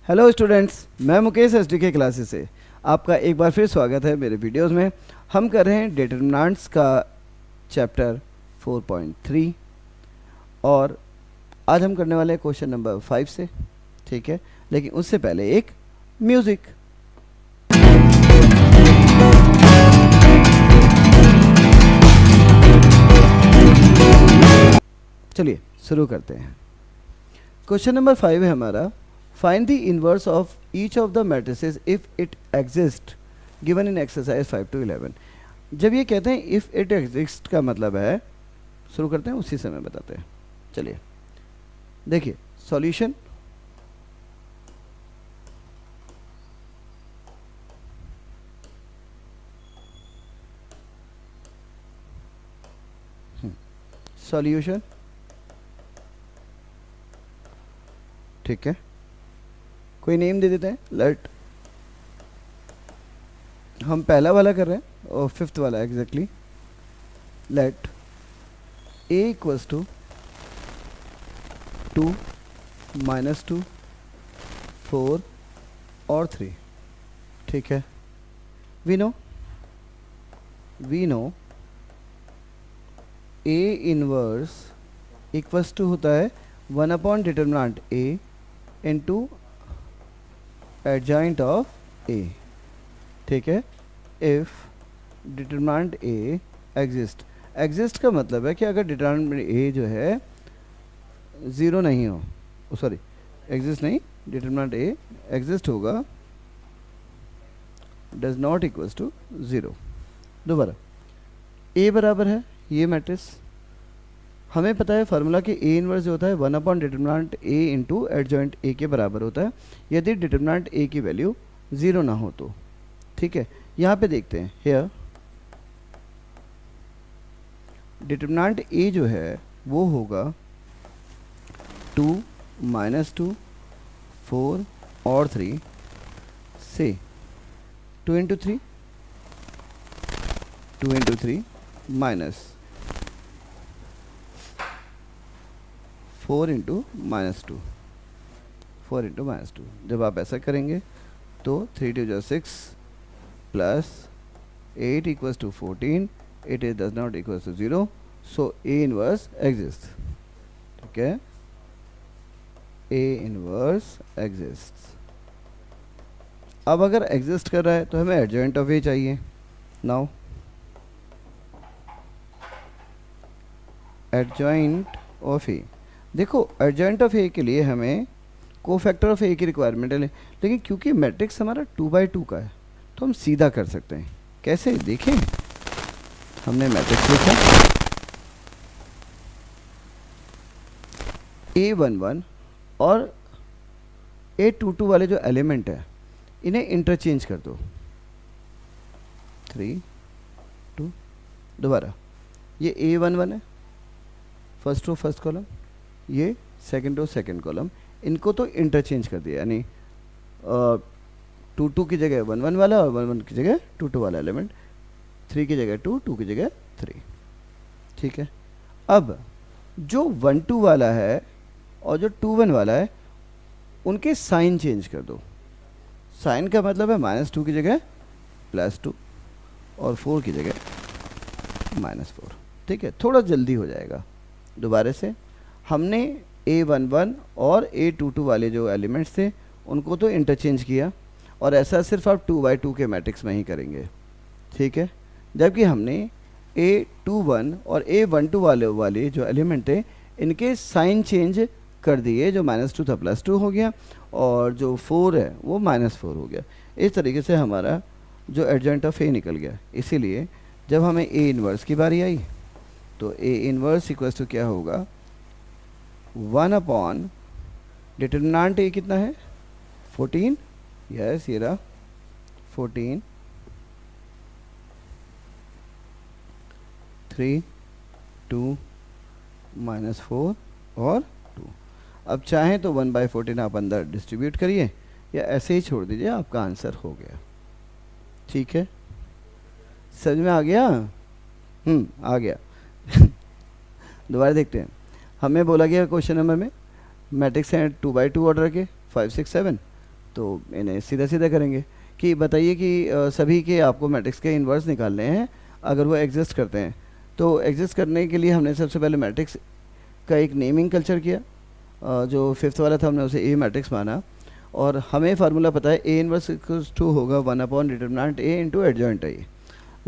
Hello students, मैं Mukesh SDK classes से आपका एक बार फिर स्वागत है मेरे वीडियोस में। हम कर रहे हैं डिटरमिनेंट्स का चैप्टर 4.3 और आज हम करने वाले हैं क्वेश्चन नंबर 5 से। ठीक है, लेकिन उससे पहले एक म्यूज़िक। चलिए शुरू करते हैं। क्वेश्चन नंबर 5 है हमारा, find the inverse of each of the matrices if it exist given in exercise 5 to 11। जब ये कहते हैं इफ इट एग्जिस्ट का मतलब है, शुरू करते हैं उसी समय बताते हैं। चलिए देखिए सॉल्यूशन। सॉल्यूशन ठीक है, कोई नेम दे देते हैं। लेट, हम पहला वाला कर रहे हैं और फिफ्थ वाला exactly. Let a equals to 2 -2 4 और 3। ठीक है, we know a inverse equals to होता है 1 upon determinant a into adjoint of a। ठीक है, इफ डिटरमिनेंट a एग्जिस्ट का मतलब है कि अगर डिटरमिनेंट a जो है ज़ीरो नहीं हो, सॉरी एग्जिस्ट नहीं, डिटरमिनेंट a एग्जिस्ट होगा डज नॉट इक्वल्स टू 0। दोबारा a बराबर है ये मैट्रिक्स, हमें पता है फार्मूला कि a इनवर्स जो होता है 1 upon determinant a into adjoint a के बराबर होता है यदि डिटरमिनेंट a की वैल्यू 0 ना हो तो। ठीक है, यहाँ पे देखते हैं, हेयर डिटरमिनेंट a जो है वो होगा 2 -2 4 और 3 से 2 इंटू 3 माइनस 4 इंटू -2 जब आप ऐसा करेंगे तो 3 2 जा 6 plus 8 equals to 14, it is does not equals to 0, so a inverse exist. ठीक है, a इनवर्स एग्जिस्ट। अब अगर एग्जिस्ट कर रहा है तो हमें एडजॉइंट ऑफ a चाहिए। नाउ एडजॉइंट ऑफ a, देखो एडजॉइंट ऑफ a के लिए हमें कोफैक्टर ऑफ a की रिक्वायरमेंट है, लेकिन क्योंकि मैट्रिक्स हमारा 2/2 का है तो हम सीधा कर सकते हैं। कैसे देखें, हमने मैट्रिक्स लिखा A11 और A22 वाले जो एलिमेंट है इन्हें इंटरचेंज कर दो। 3 2, दोबारा ये A11 है फर्स्ट रो फर्स्ट कॉलम, ये सेकंड रो सेकंड कॉलम, इनको तो इंटरचेंज कर दिया, यानी 2 की जगह 1 वाला और 1 की जगह 2 वाला एलिमेंट, 3 की जगह 2 की जगह 3। ठीक है, अब जो 1 2 वाला है और जो 2 1 वाला है उनके साइन चेंज कर दो। साइन का मतलब है -2 की जगह +2 और 4 की जगह -4। ठीक है, थोड़ा जल्दी हो जाएगा। दोबारा से हमने A11 और A22 वाले जो एलिमेंट्स थे उनको तो इंटरचेंज किया और ऐसा सिर्फ आप 2/2 के मैट्रिक्स में ही करेंगे। ठीक है, जबकि हमने A21 और A12 वाले जो एलिमेंट थे इनके साइन चेंज कर दिए, जो -2 था +2 हो गया और जो 4 है वो -4 हो गया। इस तरीके से हमारा जो एडजॉइंट ऑफ A निकल गया। इसीलिए जब हमें A इनवर्स की बारी आई तो A इनवर्स इक्वल्स टू क्या होगा, 1 अपॉन डिटरमिनेंट A कितना है 14, यस ये रहा 14 3 2 -4 और 2। अब चाहें तो 1/14 आप अंदर डिस्ट्रीब्यूट करिए या ऐसे ही छोड़ दीजिए, आपका आंसर हो गया। ठीक है, समझ में आ गया? आ गया। दोबारा देखते हैं, हमें बोला गया क्वेश्चन नंबर में मैट्रिक्स हैं 2/2 ऑर्डर के 5 6 7, तो इन्हें सीधा सीधा करेंगे कि बताइए कि सभी के आपको मैट्रिक्स के इन्वर्स निकालने हैं अगर वो एग्जिस्ट करते हैं। तो एग्जिस्ट करने के लिए हमने सबसे पहले मैट्रिक्स का एक नेमिंग कल्चर किया, जो फिफ्थ वाला था हमने उसे ए मैट्रिक्स माना, और हमें फार्मूला पता है ए इनवर्स इक्वल्स टू होगा 1/डिटरमिनेंट ए इंटू एडजॉइंट ए।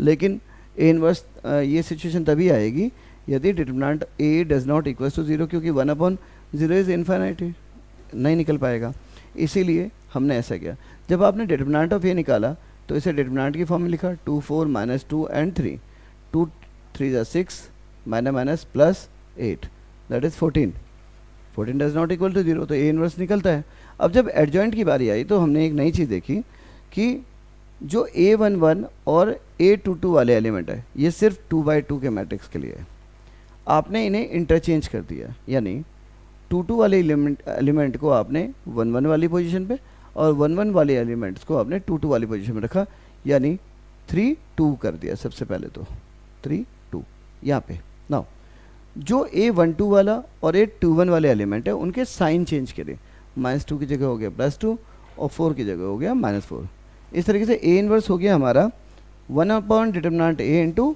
लेकिन ए इनवर्स ये सिचुएशन तभी आएगी यदि determinant A does not equals to 0, क्योंकि 1/0 इज़ इनफाइनाइट, नहीं निकल पाएगा। इसीलिए हमने ऐसा किया। जब आपने डिटरमिनेंट ऑफ ए निकाला तो इसे डिटरमिनेंट की फॉर्म में लिखा 2 4 -2 and 3, 2 3 6 minus plus 8 that is 14। 14 does not equal to 0, तो ए इनवर्स निकलता है। अब जब एडजॉइंट की बारी आई तो हमने एक नई चीज़ देखी कि जो A11 और A22 वाले एलिमेंट है ये सिर्फ 2/2 के मैट्रिक्स के लिए है। आपने इन्हें इंटरचेंज कर दिया, यानी 2/2 वाले एलिमेंट को आपने 1/1 वाली पोजीशन पे और 1/1 वाले एलिमेंट्स को आपने 2/2 वाली पोजीशन में रखा, यानी 3/2 कर दिया। सबसे पहले तो 3/2 यहाँ पे। नाउ जो A12 वाला और A21 वाले एलिमेंट है उनके साइन चेंज करें, -2 की जगह हो गया +2 और 4 की जगह हो गया -4। इस तरीके से ए इनवर्स हो गया हमारा 1/डिटरमिनेंट A into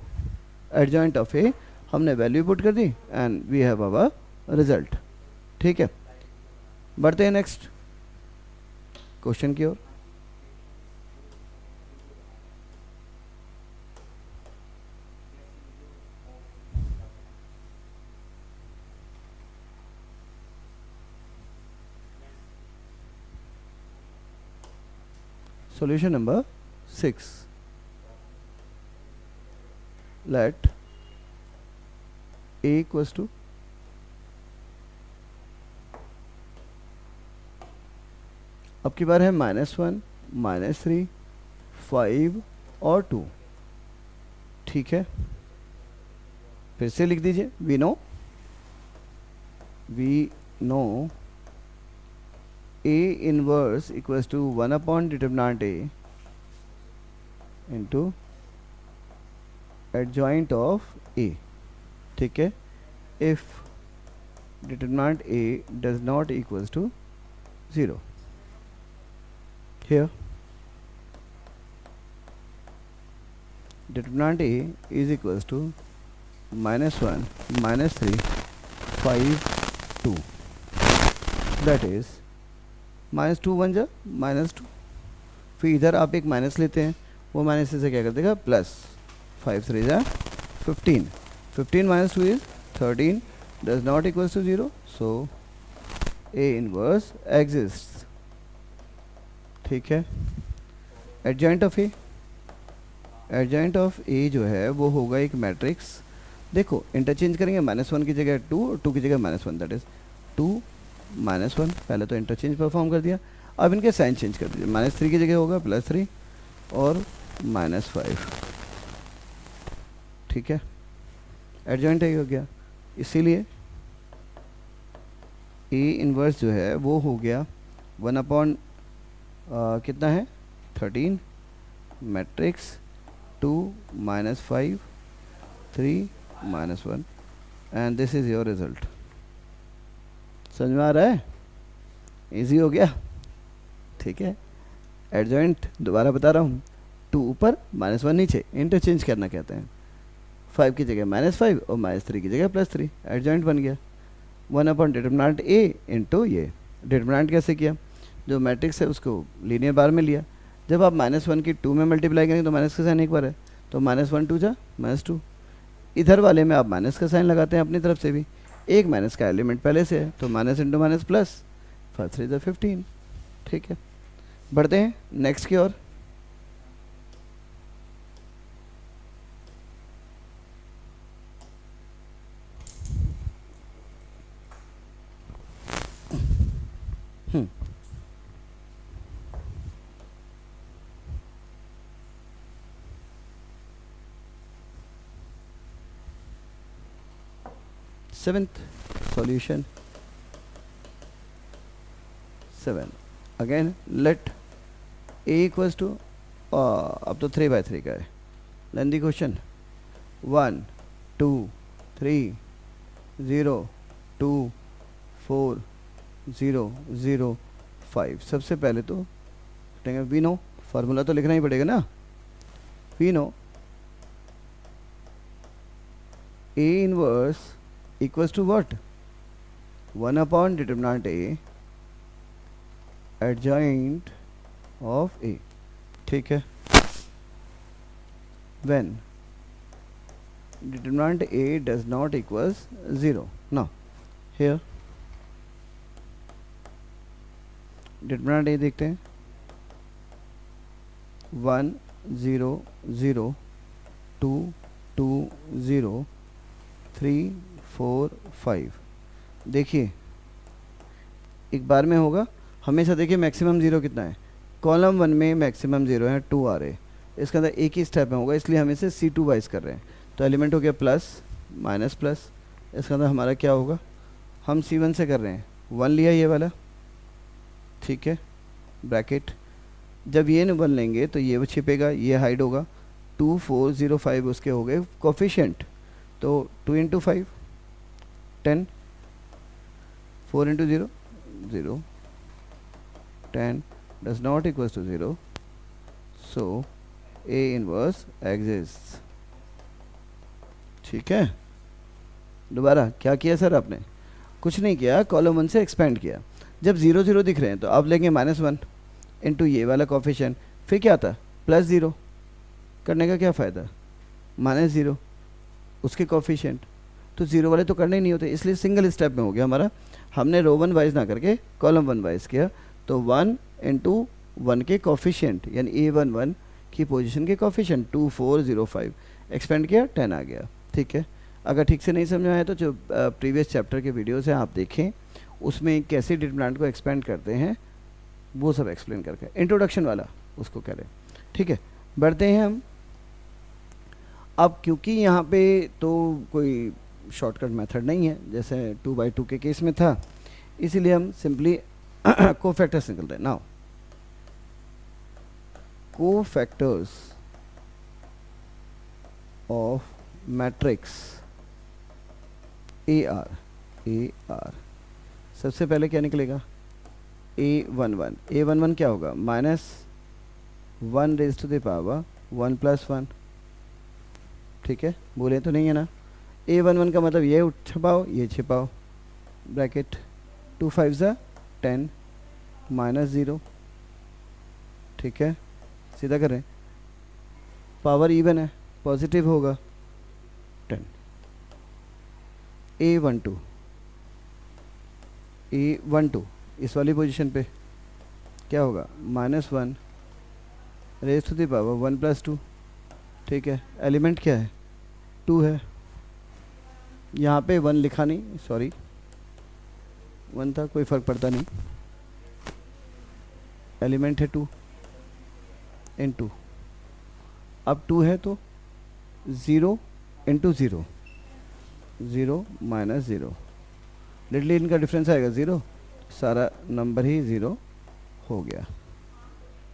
adjoint of A. हमने वैल्यू पुट कर दी and we have our result. ठीक है, बढ़ते हैं नेक्स्ट क्वेश्चन की ओर। Solution number 6. Let A equals to अब की बार है -1 -3 5 और 2। ठीक है, फिर से लिख दीजिए। We know A inverse equals to 1/डिटरमिनेंट A into adjoint of A। ठीक है, if determinant A does not equals to 0, here determinant A is equals to -1 -3 5 2, that is -2 बन जा -2। फिर इधर आप एक माइनस लेते हैं, वो माइनस से क्या कर देगा प्लस, 5 3 जा 15, 15 -2 is 13 does not equals to 0, so A inverse exist. ठीक है, adjoint of A, adjoint of A जो है वो होगा एक मैट्रिक्स। देखो इंटरचेंज करेंगे, -1 की जगह 2 और 2 की जगह -1, दैट इज 2 -1। पहले तो इंटरचेंज परफॉर्म कर दिया, अब इनके साइन चेंज कर दीजिए। -3 की जगह होगा +3 और -5। ठीक है, एडजॉइंट ही हो गया। इसीलिए ए इनवर्स जो है वो हो गया 1/ कितना है 13 matrix 2 -5 3 -1 and this is your result. समझ में आ रहा है? इजी हो गया। ठीक है, एडजॉइंट दोबारा बता रहा हूँ, 2 ऊपर -1 नीचे, इंटरचेंज करना कहते हैं। 5 की जगह -5 और -3 की जगह +3, एडजॉइंट बन गया 1/डिटरमिनेंट ए इंटू ये। डिटरमिनेंट कैसे किया, जो मैट्रिक्स है उसको लीनियर बार में लिया। जब आप -1 की 2 में मल्टीप्लाई करेंगे तो माइनस का साइन एक बार है, तो -1 2 जा -2। इधर वाले में आप माइनस का साइन लगाते हैं अपनी तरफ से भी, एक माइनस का एलिमेंट पहले से है तो माइनस इंटू माइनस प्लस, 5 3 जा 15। ठीक है, बढ़ते हैं नेक्स्ट की ओर। Seventh solution 7। Again let A equals to, अब तो 3/3 का है, लेंदी क्वेश्चन 1 2 3 0 2 4 0 0 5। सबसे पहले तो लिखेंगे, वी नो, फार्मूला तो लिखना ही पड़ेगा ना, we know A inverse equals to what, 1 upon determinant A adjoint of A, ठीक है। When determinant a does not equals 0, now here determinant a देखते हैं, 1 0 0 2 2 0 3 4 5। देखिए एक बार में होगा हमेशा, देखिए मैक्सिमम ज़ीरो कितना है, कॉलम 1 में मैक्सिमम ज़ीरो है 2 आ रहे, इसके अंदर एक ही स्टेप में होगा, इसलिए हम इसे C2 वाइज कर रहे हैं। तो एलिमेंट हो गया प्लस माइनस प्लस, इसके अंदर हमारा क्या होगा, हम C1 से कर रहे हैं, 1 लिया ये वाला, ठीक है, ब्रैकेट, जब ये 1 लेंगे तो ये छिपेगा, ये हाइड होगा, 2 4 0 5 उसके हो गए कोफिशिएंट, तो 2 into 5 10, 4 into 0 0, 10 does not equals to 0, so A inverse exists, ठीक है। दोबारा क्या किया सर आपने, कुछ नहीं किया, कॉलम 1 से एक्सपेंड किया, जब 0 0 दिख रहे हैं तो अब लेंगे -1 इंटू ये वाला कोफिशिएंट, फिर क्या आता +0, करने का क्या फ़ायदा, -0 उसके कोफिशिएंट, तो 0 वाले तो करने ही नहीं होते, इसलिए सिंगल स्टेप में हो गया हमारा, हमने रो 1 वाइज ना करके कॉलम 1 वाइज किया, तो 1 इंटू 1 के कोफिशिएंट यानी A11 की पोजीशन के कोफिशिएंट 2 4 0 5 एक्सपेंड किया, 10 आ गया, ठीक है। अगर ठीक से नहीं समझ में आया तो जो प्रीवियस चैप्टर के वीडियोस हैं आप देखें, उसमें कैसे डिटरमिनेंट को एक्सपेंड करते हैं वो सब एक्सप्लेन करके, इंट्रोडक्शन वाला उसको करें, ठीक है। बढ़ते हैं हम अब, क्योंकि यहाँ पे तो कोई शॉर्टकट मेथड नहीं है जैसे 2/2 के केस में था, इसीलिए हम सिंपली कोफैक्टर्स निकलते हैं। Now cofactors of matrix AR, सबसे पहले क्या निकलेगा, A11 क्या होगा, -1 रेज़ टू द पावर 1 + 1, ठीक है, बोले तो नहीं है ना। A11 का मतलब ये छिपाओ ये छिपाओ, ब्रैकेट 2 5 10 -0, ठीक है, सीधा करें, पावर इवन है पॉजिटिव होगा 10। A12 इस वाली पोजीशन पे क्या होगा, -1 रेज़ टू द पावर 1 + 2, ठीक है, एलिमेंट क्या है 2 है, यहाँ पे 1 लिखा नहीं, सॉरी 1 था, कोई फ़र्क पड़ता नहीं, एलिमेंट है 2 इंटू, अब 2 है तो 0 इंटू 0 0 -0, लिटली इनका डिफरेंस आएगा 0, सारा नंबर ही 0 हो गया।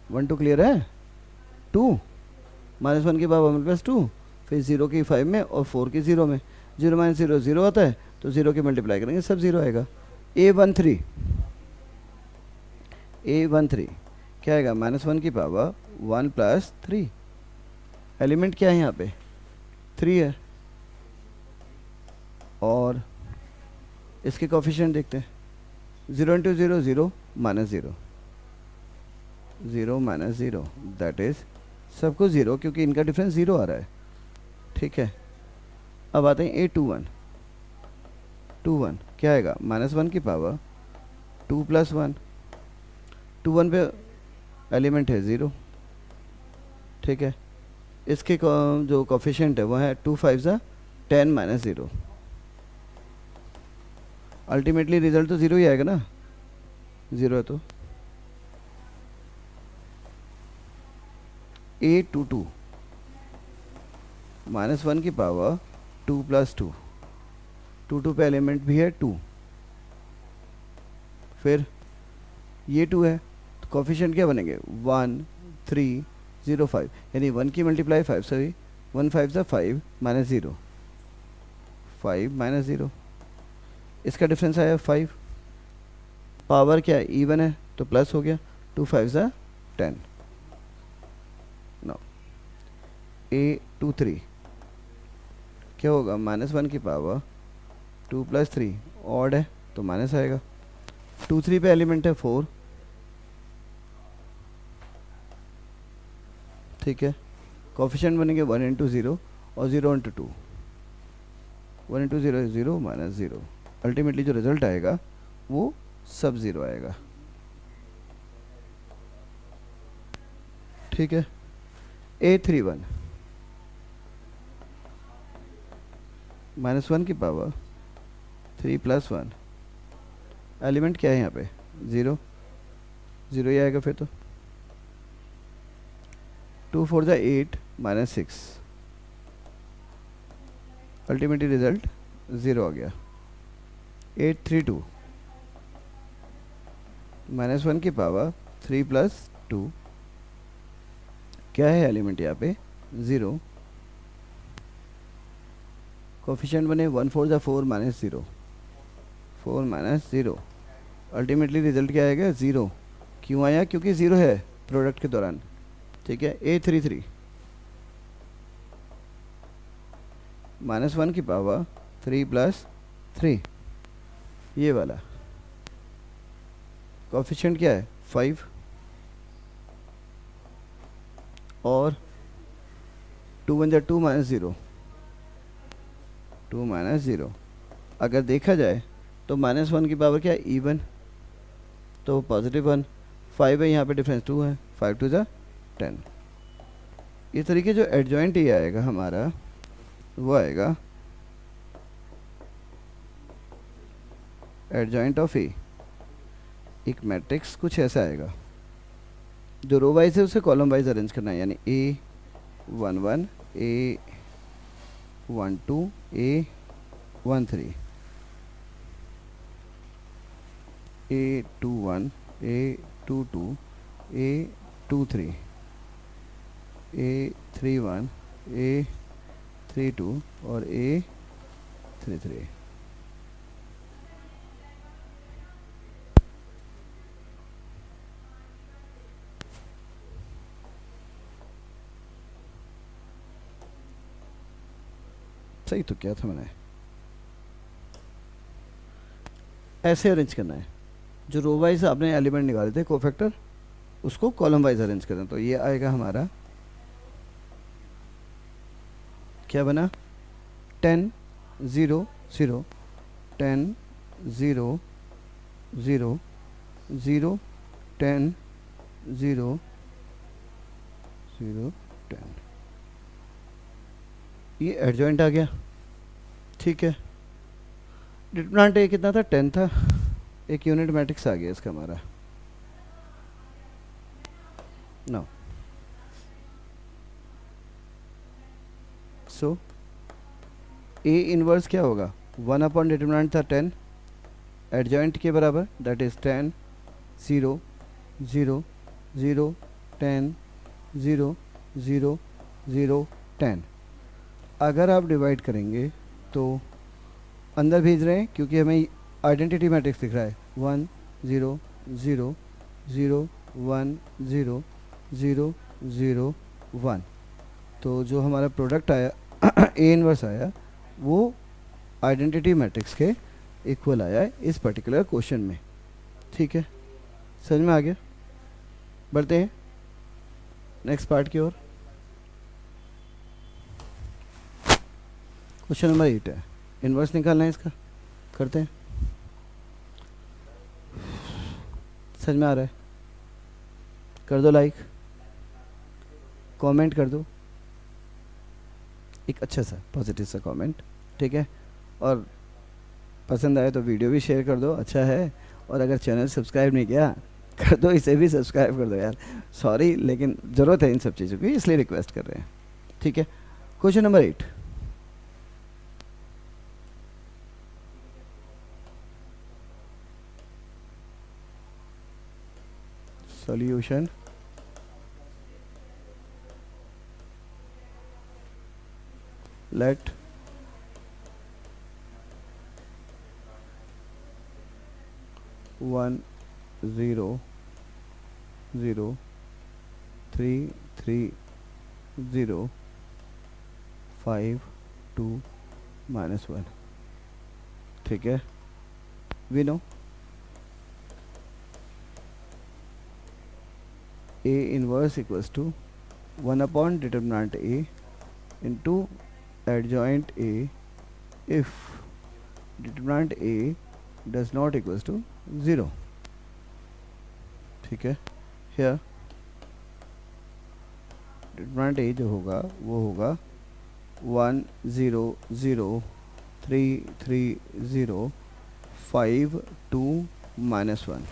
1 2 क्लियर है, 2 -1 की पावर 1 + 2, फिर 0 की 5 में और 4 की 0 में, 0 - 0 0 आता है, तो 0 की मल्टीप्लाई करेंगे सब 0 आएगा। A13 क्या आएगा, -1 की पावर 1 + 3, एलिमेंट क्या है यहाँ पे 3 है, और इसके कोफिशिएंट देखते हैं, 0 × 0 0 -0 0 -0, दैट इज़ सबको 0, क्योंकि इनका डिफरेंस 0 आ रहा है, ठीक है। अब आते हैं A21 क्या आएगा, -1 की पावर 2 + 1, 21 पे एलिमेंट है 0, ठीक है, इसके जो कोफिशिएंट है वो है 2 5 10 -0, अल्टीमेटली रिजल्ट तो 0 ही आएगा ना, 0 है तो। A22 -1 की पावर 2 + 2, 2 पे एलिमेंट भी है 2, फिर ये 2 है तो कोफिशिएंट क्या बनेंगे 1 3 0 5, यानी 1 की मल्टीप्लाई 5 से 1 5 5 -0 5 -0, इसका डिफरेंस आया 5, पावर क्या है इवन है तो प्लस हो गया, 2 5 10. Now A23 क्या होगा, -1 की पावर 2 + 3 ऑड है तो माइनस आएगा। 2 3 पे एलिमेंट है 4, ठीक है। कोफिशिएंट बनेंगे 1 × 0 और 0 × 2। 1 × 0 = 0 -0। अल्टीमेटली जो रिजल्ट आएगा वो सब 0 आएगा, ठीक है। A31 -1 की पावर 3 + 1, एलिमेंट क्या है यहाँ पे 0, 0 ही आएगा फिर तो। 2 4 = 8 -6, अल्टीमेटली रिजल्ट 0 आ गया। 832 -1 की पावर 3 + 2, क्या है एलिमेंट यहाँ पे 0, कोफिशिएंट बने 1 4 = 4 -0, 4 -0, अल्टीमेटली रिजल्ट क्या आएगा 0। क्यों आया, क्योंकि 0 है प्रोडक्ट के दौरान, ठीक है। A33 -1 की पावर 3 + 3, ये वाला कोफिशिएंट क्या है 5 और 2 1 = 2 -0, 2 -0। अगर देखा जाए तो -1 की पावर क्या है इवन, तो +1, 5 है यहाँ पे, डिफरेंस 2 है, 5 2 = 10। ये तरीके जो एडजॉइंट ये आएगा हमारा वो आएगा एडजॉइंट ऑफ ए। एक मैट्रिक्स कुछ ऐसा आएगा, जो रो वाइज है उसे कॉलम वाइज अरेंज करना है, यानी A11 A12 A13 A21 A22 A23 A31 A32 और A33। सही तो क्या था मैंने, ऐसे अरेंज करना है। जो रो वाइज आपने एलिमेंट निकाले थे कोफैक्टर, उसको कॉलम वाइज अरेंज करना। तो ये आएगा हमारा क्या बना 10 0 0 10 0 0 0 10 0 0 10, ये एडजॉइंट आ गया, ठीक है। डिटरमिनेंट ए कितना था 10 था, एक यूनिट मैट्रिक्स आ गया इसका हमारा। नो सो ए इनवर्स क्या होगा, 1 डिटरमिनेंट था 10, एडजॉइंट के बराबर, दैट इज 10 0 0 0 10 0 0 0 10। अगर आप डिवाइड करेंगे तो अंदर भेज रहे हैं क्योंकि हमें आइडेंटिटी मैट्रिक्स दिख रहा है 1 0 0 0 1 0 0 0 1। तो जो हमारा प्रोडक्ट आया ए इनवर्स आया वो आइडेंटिटी मैट्रिक्स के इक्वल आया है इस पर्टिकुलर क्वेश्चन में, ठीक है। समझ में आ गया, बढ़ते हैं नेक्स्ट पार्ट की ओर। क्वेश्चन नंबर 8 है, इन्वर्स निकालना है इसका, करते हैं। समझ में आ रहा है, कर दो लाइक, कमेंट कर दो, एक अच्छा सा पॉजिटिव सा कमेंट, ठीक है। और पसंद आए तो वीडियो भी शेयर कर दो, अच्छा है। और अगर चैनल सब्सक्राइब नहीं किया कर दो, इसे भी सब्सक्राइब कर दो यार, सॉरी लेकिन ज़रूरत है इन सब चीज़ों की, इसलिए रिक्वेस्ट कर रहे हैं, ठीक है। Question number 8, solution let 1 0 0 3 3 0 5 2 -1। ठीक है, we know A inverse equals to 1 upon determinant A into adjoint A if determinant A does not equals to 0। ठीक है, here डिटर्मिनेंट A जो होगा वो होगा 1 0 0 3 3 0 5 2 -1।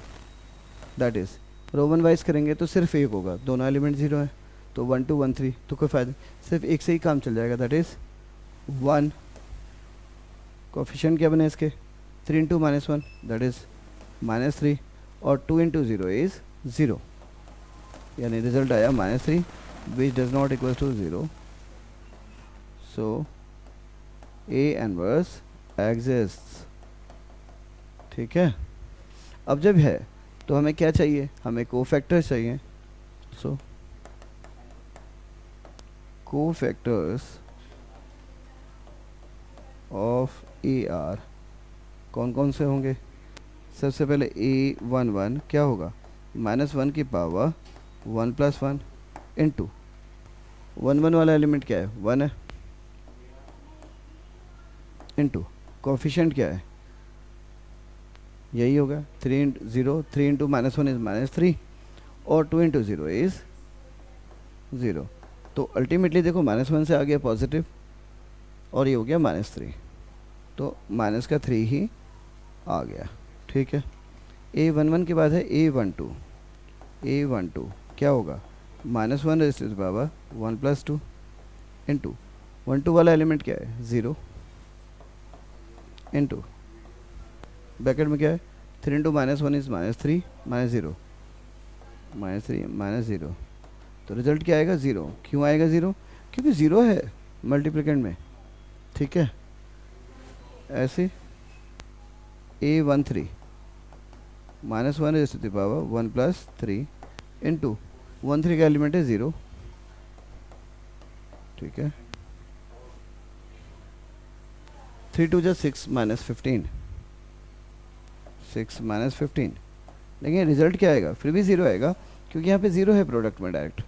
दैट इज़ रोमन वाइज करेंगे तो सिर्फ एक होगा, दोनों एलिमेंट 0 है, तो 1 2 1 3, तो कोई फ़ायदा, सिर्फ एक से ही काम चल जाएगा, दैट इज़ 1। कोफिशिएंट क्या बने इसके 3 इंटू -1 दैट इज़ -3 और 2 इंटू 0 इज़ 0, यानी रिजल्ट आया -3 which does not equal to 0। So A inverse exists. ठीक है, अब जब है तो हमें क्या चाहिए, हमें कोफैक्टर्स चाहिए। सो कोफैक्टर्स ऑफ AR कौन कौन से होंगे, सबसे पहले A11 क्या होगा, -1 की पावर 1 + 1 इंटू 1 1 वाला एलिमेंट क्या है 1 है, इंटू कोफिशिएंट क्या है यही होगा 3 0 3 इंटू -1 इज़ -3 और 2 इंटू 0 इज़ 0। तो अल्टीमेटली देखो -1 से आ गया पॉजिटिव और ये हो गया -3, तो माइनस का 3 ही आ गया। ठीक है, A11 के बाद है A12। A12 क्या होगा, -1 raise to the power 1 + 2 into 1 2 वाला एलिमेंट क्या है 0 इंटू ब्रैकेट में क्या है 3 इंटू -1 इज़ -3 -0 -3 -0, तो रिजल्ट क्या आएगा 0। क्यों आएगा 0, क्योंकि 0 है मल्टीप्लिकेंट में। ठीक है, ऐसे A13 -1 raise to the power 1 + 3 into 1 3 का एलिमेंट है 0। ठीक है, 3 2 जा 6 -15 6 -15, लेकिन रिजल्ट क्या आएगा फिर भी 0 आएगा, क्योंकि यहाँ पे 0 है प्रोडक्ट में डायरेक्ट।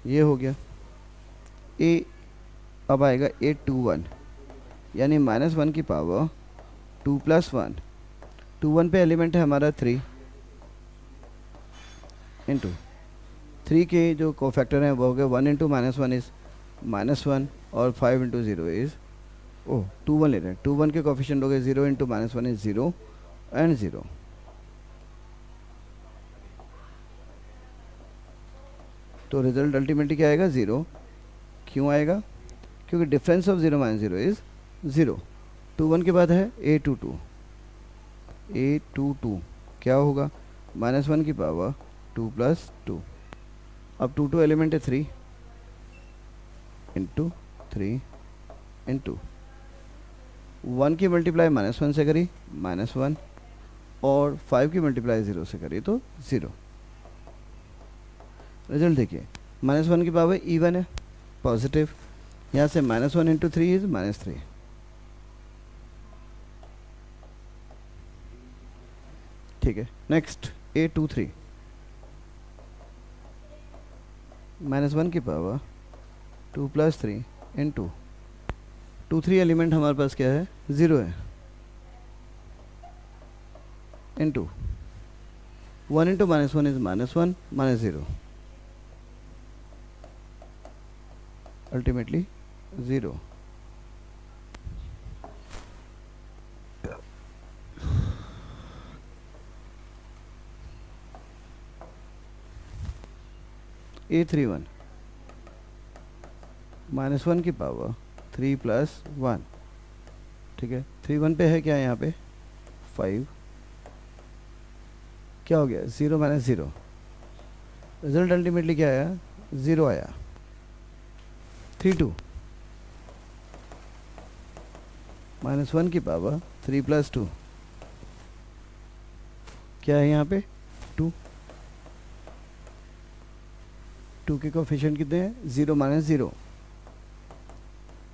ये हो गया A, अब आएगा A21 यानी -1 की पावर 2 + 1, 21 पे एलिमेंट है हमारा 3 इंटू 3 के जो कोफैक्टर हैं वो हो गए 1 इंटू -1 इज़ -1 और 5 इंटू 0 इज़ 21 ले रहे हैं, 21 के कोफिशिएंट हो गए 0 इंटू -1 इज़ 0 एंड 0। तो रिजल्ट अल्टीमेटली क्या आएगा 0। क्यों आएगा, क्योंकि डिफरेंस ऑफ 0 - 0 इज़ 0। 21 के बाद है A22। A22 क्या होगा, -1 की पावर 2 + 2, अब 2 2 एलिमेंट है 3 इंटू 3 इंटू 1 की मल्टीप्लाई -1 से करी -1 और 5 की मल्टीप्लाई 0 से करी तो 0। रिजल्ट देखिए, -1 की पावर इवन है पॉजिटिव, यहाँ से -1 इंटू 3 इज़ -3। ठीक है, नेक्स्ट A23 -1 की पावर 2 + 3 इंटू 2 3 एलिमेंट हमारे पास क्या है 0 है, into 1 into -1 is -1 -0, ultimately 0। A31 -1 की पावर 3 + 1। ठीक है, 3 1 पे है क्या यहाँ पे 5, क्या हो गया 0 - 0, रिजल्ट अल्टीमेटली क्या आया 0 आया। 3 2 -1 की पावर 3 + 2 क्या क्या है यहाँ पे 2, 2 के कोफिशिएंट कितने हैं 0 माइनस 0,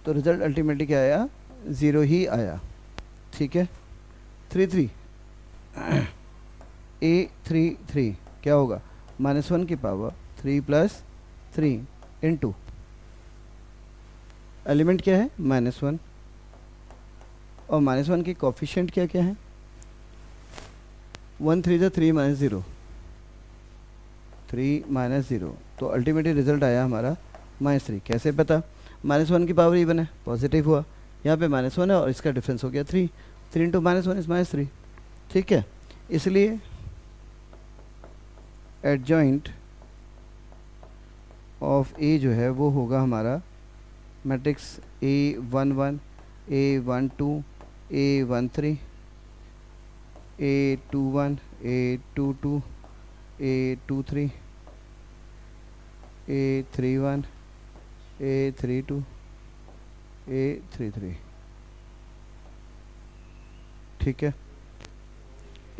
तो रिजल्ट अल्टीमेटली क्या आया 0 ही आया। ठीक है 3 3 A3 क्या होगा -1 की पावर 3 + 3 इंटू एलिमेंट क्या है -1 और -1 के कोफिशिएंट क्या क्या है 1 3 3 - 0 3 - 0, तो अल्टीमेटली रिजल्ट आया हमारा -3। कैसे पता -1 की पावर इवन है पॉजिटिव हुआ, यहाँ पे -1 है और इसका डिफरेंस हो गया 3 इंटू -1 इज -3। ठीक है इसलिए एडजॉइंट ऑफ ए जो है वो होगा हमारा matrix A11 A12 A13 A21 A22 A23 A31 A32 A33। ठीक है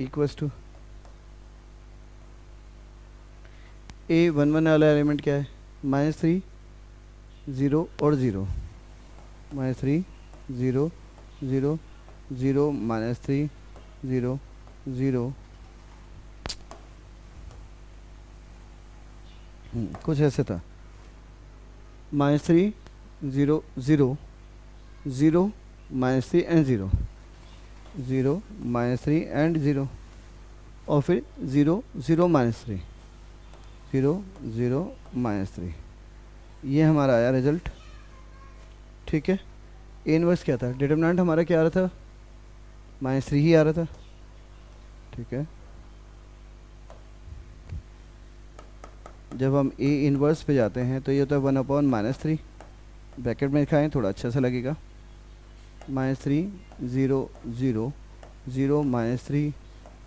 इक्वल्स टू A11 वाला एलिमेंट क्या है -3 0 और 0 -3 0 0 0 -3 0 0 कुछ ऐसे था -3 0 0 0 -3 एंड 0 0 -3 एंड 0 और फिर 0 0 -3 0 0 -3, ये हमारा आया रिजल्ट। ठीक है ए इनवर्स क्या था डिटरमिनेंट हमारा क्या आ रहा था -3 ही आ रहा था। ठीक है जब हम ए इनवर्स पे जाते हैं तो ये होता है 1/-3, ब्रैकेट में लिखाएं थोड़ा अच्छा सा लगेगा -3 0 0 0 -3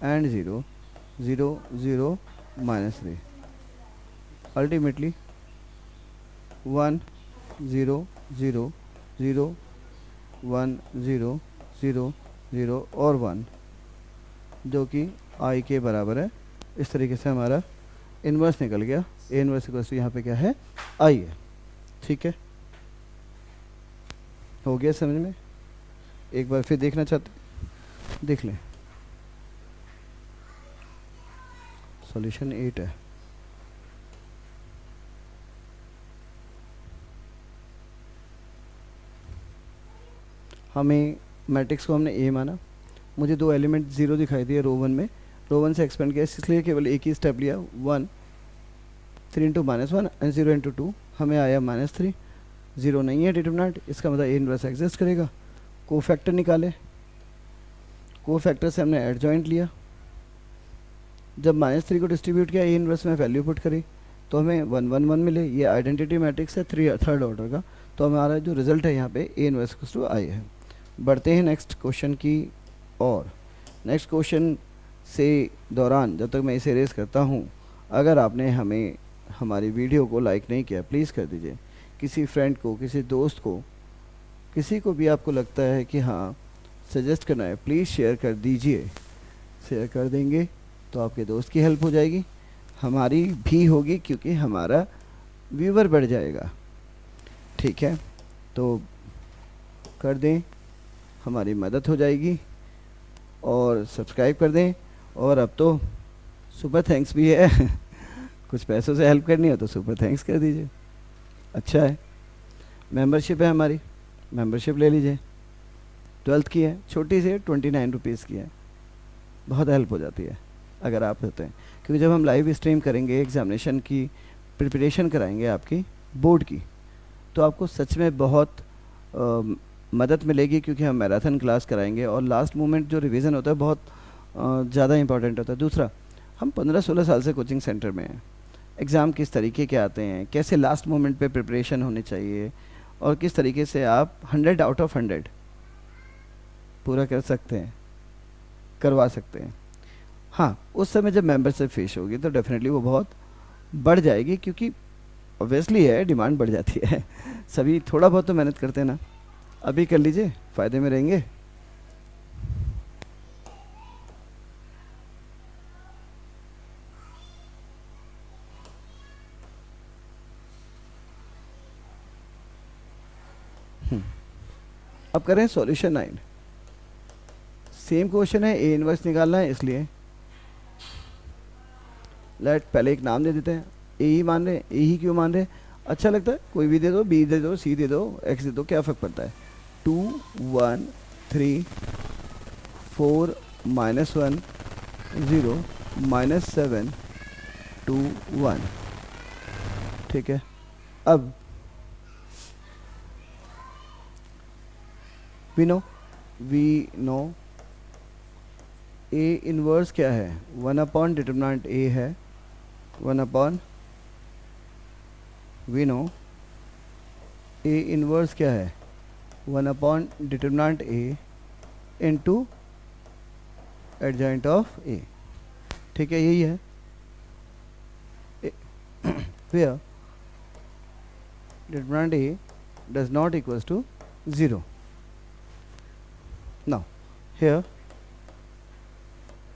एंड 0 0 0 -3, अल्टीमेटली 1 0 0 0 1 0 0 0 और 1 जो कि आई के बराबर है। इस तरीके से हमारा इन्वर्स निकल गया। ए इन्वर्स इक्वल्स टू यहाँ पे क्या है आई है। ठीक है हो गया समझ में। एक बार फिर देखना चाहते देख लें। सॉल्यूशन 8 है। हमें मैट्रिक्स को हमने ए माना, मुझे दो एलिमेंट 0 दिखाई दिए रो 1 में, रो 1 से एक्सपेंड किया इसलिए केवल एक ही स्टेप लिया 1 3 इंटू -1 एंड 0 इंटू 2 हमें आया -3। 0 नहीं है डिटरमिनेंट, इसका मतलब ए इनवर्स एग्जिस्ट करेगा। कोफैक्टर निकाले, कोफैक्टर से हमने एडजॉइंट लिया, जब -3 को डिस्ट्रीब्यूट किया ए इनवर्स में वैल्यू पुट करी तो हमें 1 1 1 मिले। ये आइडेंटिटी मैट्रिक्स है थर्ड ऑर्डर का, तो हमारा जो रिजल्ट है यहाँ पे ए इनवर्स इक्वल्स टू आई है। बढ़ते हैं नेक्स्ट क्वेश्चन की और नेक्स्ट क्वेश्चन से दौरान जब तक मैं इसे रेस करता हूँ, अगर आपने हमें हमारी वीडियो को लाइक नहीं किया प्लीज़ कर दीजिए। किसी फ्रेंड को, किसी दोस्त को, किसी को भी आपको लगता है कि हाँ सजेस्ट करना है प्लीज़ शेयर कर दीजिए। शेयर कर देंगे तो आपके दोस्त की हेल्प हो जाएगी, हमारी भी होगी क्योंकि हमारा व्यूवर बढ़ जाएगा। ठीक है तो कर दें, हमारी मदद हो जाएगी और सब्सक्राइब कर दें। और अब तो सुपर थैंक्स भी है कुछ पैसों से हेल्प करनी हो तो सुपर थैंक्स कर दीजिए, अच्छा है। मेंबरशिप है हमारी, मेंबरशिप ले लीजिए। 12th की है, छोटी सी है, 29 रुपीज़ की है, बहुत हेल्प हो जाती है अगर आप होते हैं। क्योंकि जब हम लाइव स्ट्रीम करेंगे, एग्जामिनेशन की प्रिपरेशन कराएंगे आपकी बोर्ड की, तो आपको सच में बहुत मदद मिलेगी क्योंकि हम मैराथन क्लास कराएंगे और लास्ट मोमेंट जो रिवीजन होता है बहुत ज़्यादा इंपॉर्टेंट होता है। दूसरा, हम 15-16 साल से कोचिंग सेंटर में हैं, एग्ज़ाम किस तरीके के आते हैं, कैसे लास्ट मोमेंट पे प्रिपरेशन होनी चाहिए और किस तरीके से आप 100 आउट ऑफ 100 पूरा कर सकते हैं, करवा सकते हैं। हाँ उस समय जब मेंबरशिप फीस होगी तो डेफिनेटली वो बहुत बढ़ जाएगी क्योंकि ऑब्वियसली है डिमांड बढ़ जाती है सभी थोड़ा बहुत तो मेहनत करते हैं ना। अभी कर लीजिए, फ़ायदे में रहेंगे। अब करें सॉल्यूशन 9। सेम क्वेश्चन है, ए इनवर्स निकालना है, इसलिए लेट पहले एक नाम दे देते हैं। ए ही मान रहे, ए ही क्यों मान रहे, अच्छा लगता है, कोई भी दे दो, बी दे दो, सी दे दो, एक्स दे दो, क्या फ़र्क पड़ता है। 2 1 3 4 -1 0 -7 2 1, ठीक है। अब वी नो ए इनवर्स क्या है, 1 अपॉन डिटरमिनेंट ए है, 1 upon, we know A inverse क्या है, 1 upon determinant A into adjoint of A, ठीक है, यही है। where determinant A does not equals to 0. Now here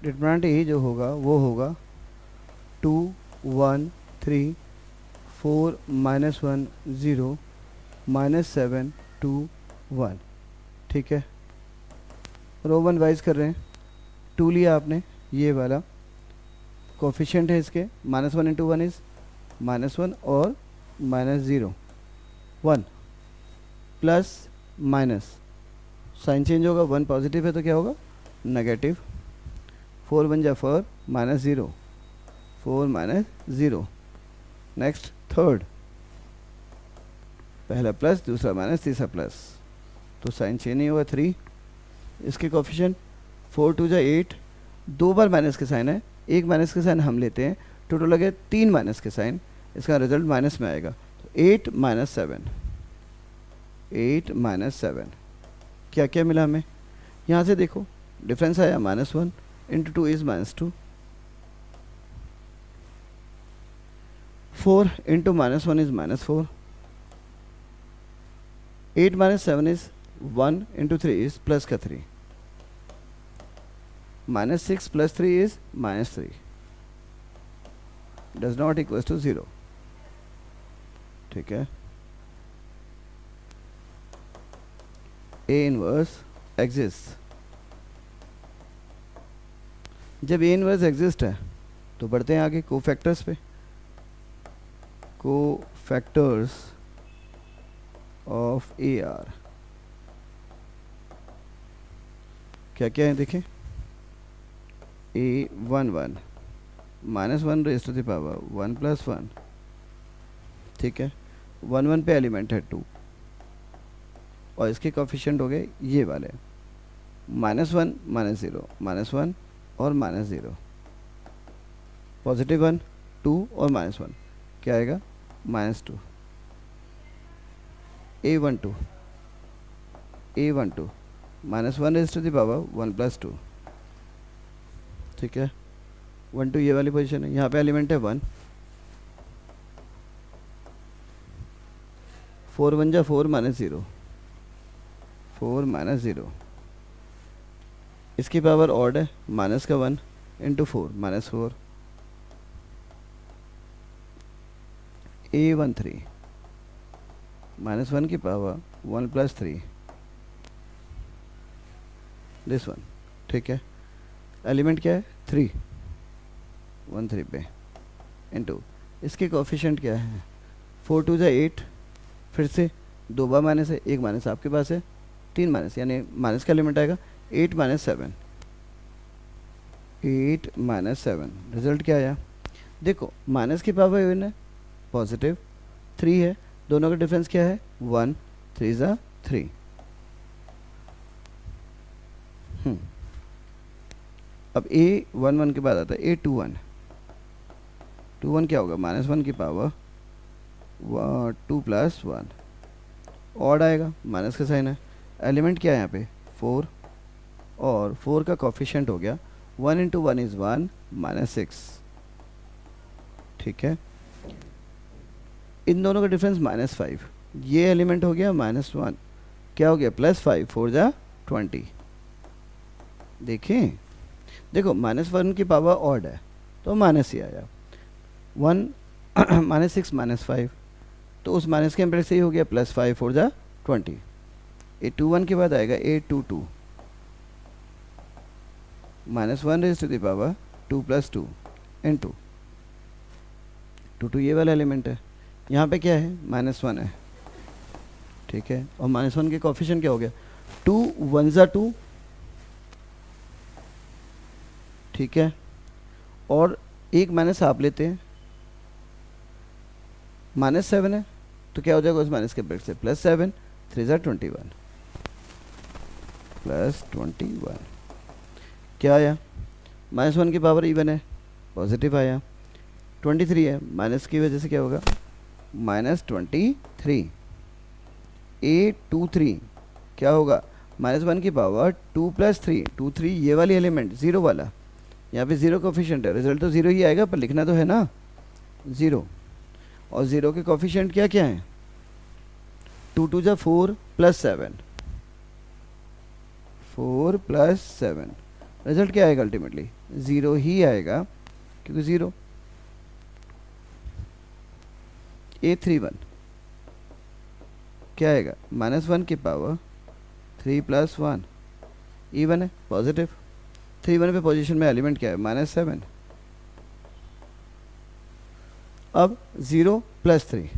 determinant A जो होगा वो होगा 2 1 3 4 -1 0 -7 2 1, ठीक है। रो वन वाइज कर रहे हैं। 2 लिया आपने, ये वाला कोफिशिएंट है इसके, -1 इंटू 1 इज़ -1 और -0 1 प्लस माइनस, साइन चेंज होगा, 1 पॉजिटिव है तो क्या होगा नेगेटिव, 4 1 जा 4 -0 4 -0। नेक्स्ट थर्ड, पहला प्लस दूसरा माइनस तीसरा प्लस, तो साइन चेंज नहीं हुआ 3। इसके कोफिशिएंट 4 2 जा 8, 2 बार माइनस के साइन है, एक माइनस के साइन हम लेते हैं, टोटल लगे 3 माइनस के साइन, इसका रिजल्ट माइनस में आएगा, तो 8 -7 क्या क्या मिला हमें, यहाँ से देखो डिफरेंस आया, -1 into 2 is -2, 4 into -1 is -4, 8 -7 is 1 into 3 is plus का 3, -6 + 3 is -3, does not equals to 0, ठीक है। ए इनवर्स एग्जिस्ट, जब ए इनवर्स एग्जिस्ट है तो बढ़ते हैं आगे कोफैक्टर्स पे। कोफैक्टर्स ऑफ ए आर क्या क्या है देखें, A11 -1 raise to the power 1 + 1, ठीक है। 1 1 पे एलिमेंट है 2 और इसके कोफिशिएंट हो गए ये वाले -1 -0 -1 और -0, +1 2 और -1 क्या आएगा -2। A12 -1 raise to the power 1 + 2, ठीक है। 1 2 ये वाली पोजीशन है, यहाँ पे एलिमेंट है 1, 4 1 जा 4 -0 4 -0, इसकी पावर ऑड है, माइनस का 1 इंटू 4 -4, A13 -1 की पावर 1 + 3 दिस वन, ठीक है। एलिमेंट क्या है 3 1 3 पे इंटू इसके कोफिशिएंट क्या है 4 2 जा 8, फिर से 2 बार माइनस है, एक माइनस आपके पास है, 3 माइनस यानी माइनस का एलिमेंट आएगा 8 -7 रिजल्ट क्या आया, देखो माइनस की पावर इवन है, पॉजिटिव 3 है, दोनों का डिफरेंस क्या है 1 3 जा 3। अब A11 के बाद आता है A21 क्या होगा -1 की पावर 2 + 1 ऑड आएगा, माइनस का साइन है, एलिमेंट क्या है यहाँ पे 4 और 4 का कोफिशिएंट हो गया 1 इंटू 1 इज़ 1 -6, ठीक है। इन दोनों का डिफरेंस -5, ये एलिमेंट हो गया -1 क्या हो गया +5 4 जा 20, देखें देखो -1 की पावर ऑड है तो माइनस ही आया, 1 -6 -5 तो उस माइनस के एम्पैक्ट से ही हो गया +5 4 जा 20, A21 के बाद आएगा A22 minus 1 raise to the power 2 plus 2 into 2 ये वाला एलिमेंट है, यहाँ पे क्या है -1 है, ठीक है। और -1 के कोफिशिएंट क्या हो गया, 2 1 ज़ा 2, ठीक है। और एक माइनस आप लेते हैं, -7 है तो क्या हो जाएगा उस माइनस के ब्रैकेट से +7, 3 ज़ा 21 +21 क्या आया, -1 की पावर इवन है, पॉजिटिव आया। 23 है, माइनस की वजह से क्या होगा -23। A23 क्या होगा, -1 की पावर 2 + 3, 2 3 ये वाली एलिमेंट 0 वाला, यहाँ पे 0 कोफिशिएंट है, रिजल्ट तो 0 ही आएगा, पर लिखना तो है ना 0। और 0 के कोफिशिएंट क्या क्या हैं, 2 2 ज़ा 4 + 7, 4 + 7, रिजल्ट क्या आएगा अल्टीमेटली 0 ही आएगा, क्योंकि 0। A31 क्या आएगा, -1 की पावर 3 + 1, इवन है, पॉजिटिव। 31 पे पोजीशन में एलिमेंट क्या है, -7। अब 0 + 3,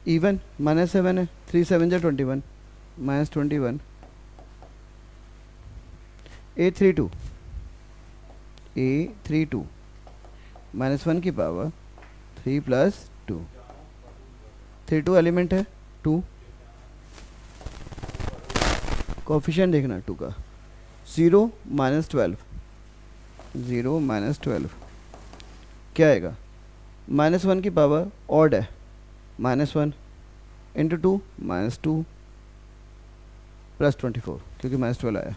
इवन -7 है, 3 7 ज़ा 21 -21। A32 -1 की पावर 3 + 2, 32 एलिमेंट है, 2 कोफिशिएंट देखना 2 का, 0 -12, 0 -12 क्या आएगा, -1 की पावर ऑड है, -1 इंटू 2 -2 +24, क्योंकि -12 आया,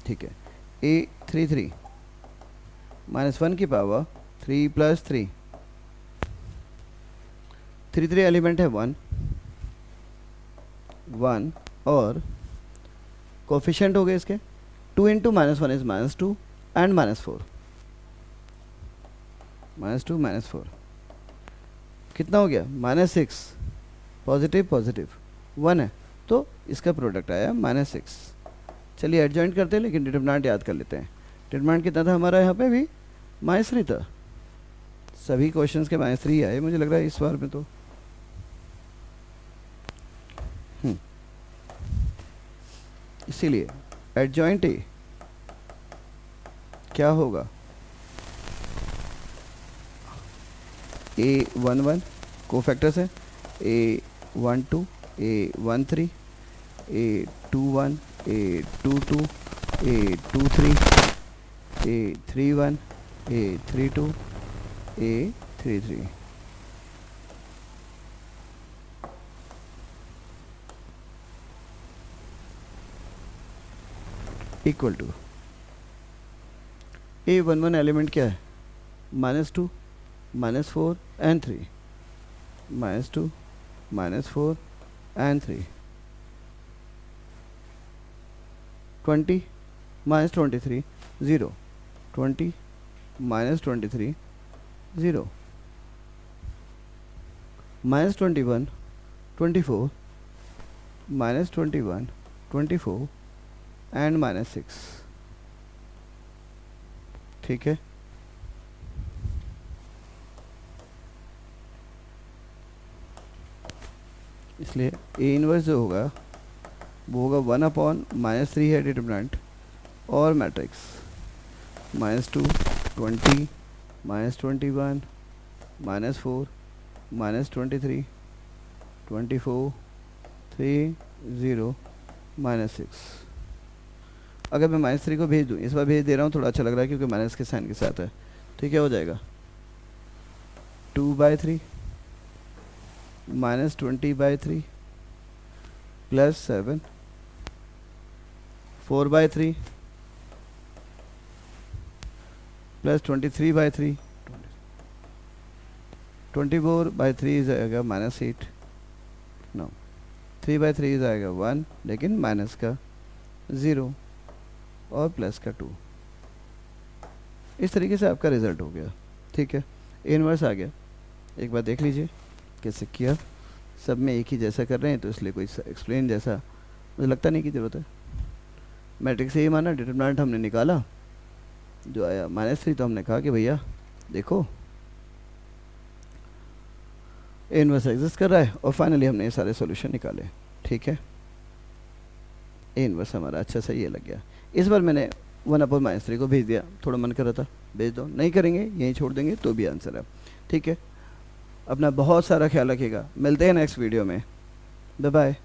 ठीक है। A33 -1 की पावर 3 + 3, 3 एलिमेंट है 1 1, और कोफिशिएंट हो गए इसके 2 × -1 इज -2 एंड -4, -2 -4 कितना हो गया, -6, पॉजिटिव पॉजिटिव 1 है, तो इसका प्रोडक्ट आया -6। चलिए एडजॉइंट करते हैं, लेकिन डिटरमिनेंट याद कर लेते हैं। डिटरमिनेंट कितना था हमारा, यहाँ पे भी -3 था, सभी क्वेश्चंस के -3 आए मुझे लग रहा है इस बार में तो। इसीलिए एडजॉइंट ए क्या होगा, A11 कोफैक्टर्स है, A12 A13 A21 A22 A23 A31 A32 A33। Equal to A11 element क्या है, -2 -4 एंड 3, -2 -4 एंड 3, 20 -23 0, 20 -23 0, -21 24 -21 24 एंड -6, ठीक है। इसलिए ए इनवर्स जो होगा वो होगा 1/-3 है डिटरमिनेंट, और मैट्रिक्स -2 20 -21 -4 -23 24 3 0 -6। अगर मैं -3 को भेज दूँ, इस बार भेज दे रहा हूँ, थोड़ा अच्छा लग रहा है क्योंकि माइनस के साइन के साथ है, तो क्या हो जाएगा 2/3 -20/3 +7 4/3 +23/3 24/3 जाएगा -8, नो 3/3 जाएगा 1, लेकिन माइनस का 0 और प्लस का 2। इस तरीके से आपका रिजल्ट हो गया, ठीक है। इनवर्स आ गया, एक बार देख लीजिए कैसे किया। सब में एक ही जैसा कर रहे हैं तो इसलिए कोई एक्सप्लेन जैसा मुझे लगता नहीं की ज़रूरत है। मैट्रिक्स यही माना, डिटरमिनेंट हमने निकाला, जो आया -3, तो हमने कहा कि भैया देखो ए इनवर्स एग्जिस्ट कर रहा है, और फाइनली हमने ये सारे सॉल्यूशन निकाले। ठीक है, ए इनवर्स हमारा अच्छा सही है लग गया। इस बार मैंने 1/-3 को भेज दिया, थोड़ा मन कर रहा था भेज दो, नहीं करेंगे यहीं छोड़ देंगे तो भी आंसर है। ठीक है, अपना बहुत सारा ख्याल रखिएगा, मिलते हैं नेक्स्ट वीडियो में, बाय बाय।